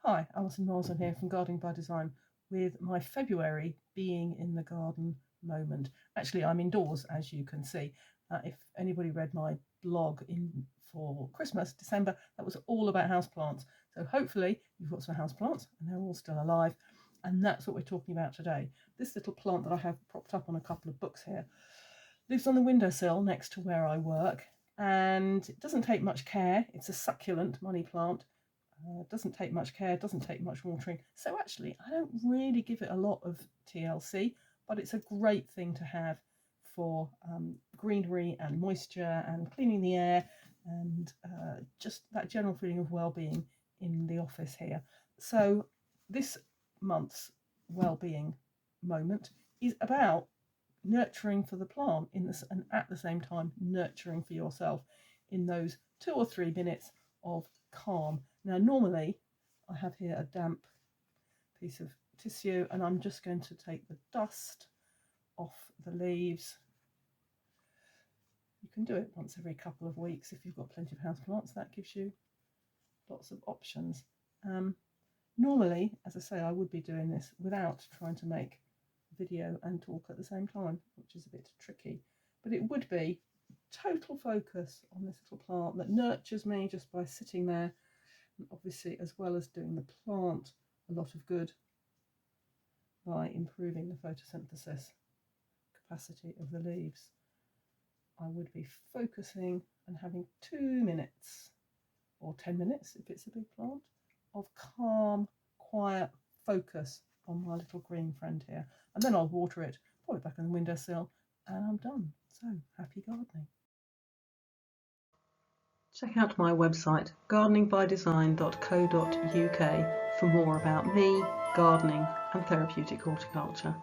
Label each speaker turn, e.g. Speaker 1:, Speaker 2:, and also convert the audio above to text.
Speaker 1: Hi, Alison Marsden here from Gardening by Design, with my February being in the garden moment. Actually, I'm indoors, as you can see. If anybody read my blog for Christmas, December, that was all about houseplants. So hopefully you've got some houseplants and they're all still alive. And that's what we're talking about today. This little plant that I have propped up on a couple of books here lives on the windowsill next to where I work, and it doesn't take much care. It's a succulent money plant. Doesn't take much care, doesn't take much watering. So actually, I don't really give it a lot of TLC, but it's a great thing to have for greenery and moisture and cleaning the air and just that general feeling of well-being in the office here. So this month's well-being moment is about nurturing for the plant and at the same time nurturing for yourself in those 2 or 3 minutes of calm. Now normally I have here a damp piece of tissue and I'm just going to take the dust off the leaves. You can do it once every couple of weeks if you've got plenty of houseplants. That gives you lots of options. Normally, as I say, I would be doing this without trying to make video and talk at the same time, which is a bit tricky, but it would be total focus on this little plant that nurtures me just by sitting there, and obviously as well as doing the plant a lot of good by improving the photosynthesis capacity of the leaves. I would be focusing and having 2 minutes or 10 minutes if it's a big plant of calm, quiet focus on my little green friend here, and then I'll water it, put it back on the windowsill, and I'm done. So happy gardening. Check out my website gardeningbydesign.co.uk for more about me, gardening and therapeutic horticulture.